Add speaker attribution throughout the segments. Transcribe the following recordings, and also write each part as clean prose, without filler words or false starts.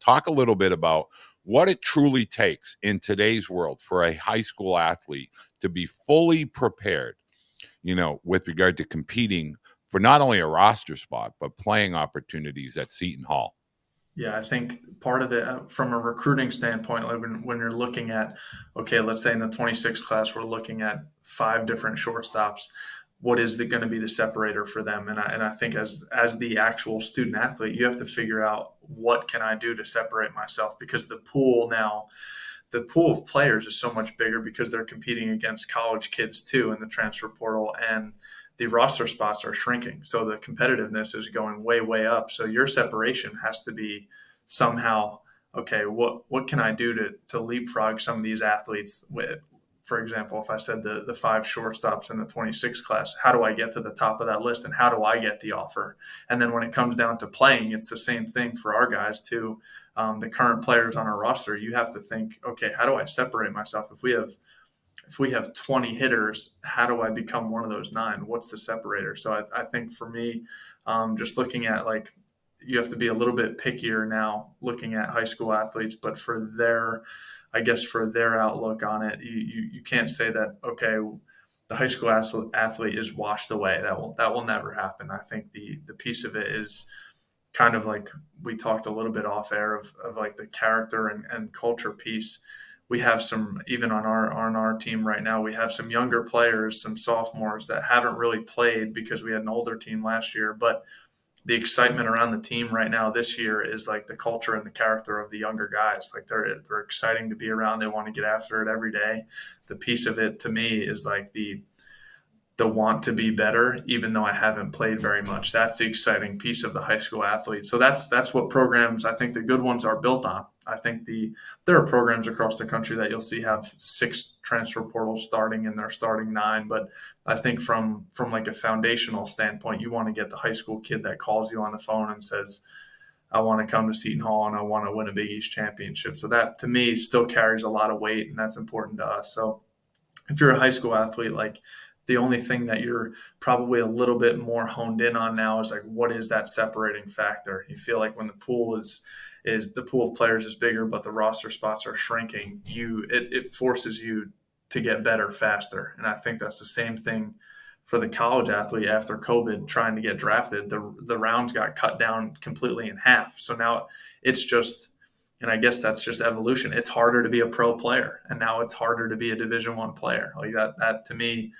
Speaker 1: Talk a little bit about what it truly takes in today's world for a high school athlete to be fully prepared, with regard to competing for not only a roster spot, but playing opportunities at Seton Hall.
Speaker 2: Yeah, I think part of it from a recruiting standpoint, like when you're looking at, okay, let's say in the 26 class, we're looking at five different shortstops. What is going to be the separator for them? And I think as the actual student athlete, you have to figure out what can I do to separate myself, because the pool of players is so much bigger because they're competing against college kids too in the transfer portal, and the roster spots are shrinking. So the competitiveness is going way, way up. So your separation has to be somehow, okay, what can I do to leapfrog some of these athletes with? For example, if I said the five shortstops in the 26 class, how do I get to the top of that list, and how do I get the offer? And then when it comes down to playing, it's the same thing for our guys too. The current players on our roster, you have to think, okay, how do I separate myself? If we have 20 hitters, how do I become one of those nine? What's the separator? So I think for me, just looking at, like, you have to be a little bit pickier now looking at high school athletes, but for their outlook on it, you can't say that, okay, the high school athlete is washed away. That will never happen. I think the piece of it is kind of like we talked a little bit off air of like the character and culture piece. We have some, even on our team right now, we have some younger players, some sophomores that haven't really played because we had an older team last year. But the excitement around the team right now this year is like the culture and the character of the younger guys. Like they're exciting to be around. They want to get after it every day. The piece of it to me is like the want to be better, even though I haven't played very much. That's the exciting piece of the high school athlete. So that's what programs, I think the good ones, are built on. I think there are programs across the country that you'll see have six transfer portals starting, and they're starting nine. But I think from like a foundational standpoint, you want to get the high school kid that calls you on the phone and says, I want to come to Seton Hall and I want to win a Big East championship. So that to me still carries a lot of weight, and that's important to us. So if you're a high school athlete, like, the only thing that you're probably a little bit more honed in on now is like, what is that separating factor? You feel like when the pool is the pool of players is bigger, but the roster spots are shrinking, it forces you to get better faster. And I think that's the same thing for the college athlete after COVID trying to get drafted. The rounds got cut down completely in half. So now it's just, and I guess that's just evolution. It's harder to be a pro player, and now it's harder to be a Division I player. Like that to me,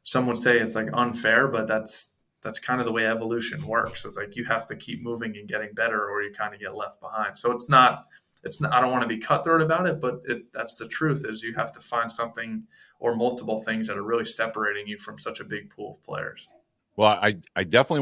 Speaker 2: some would say it's like unfair, but that's kind of the way evolution works. It's like you have to keep moving and getting better, or you kind of get left behind. So it's not. I don't want to be cutthroat about it, but that's the truth. Is you have to find something or multiple things that are really separating you from such a big pool of players.
Speaker 1: Well, I definitely want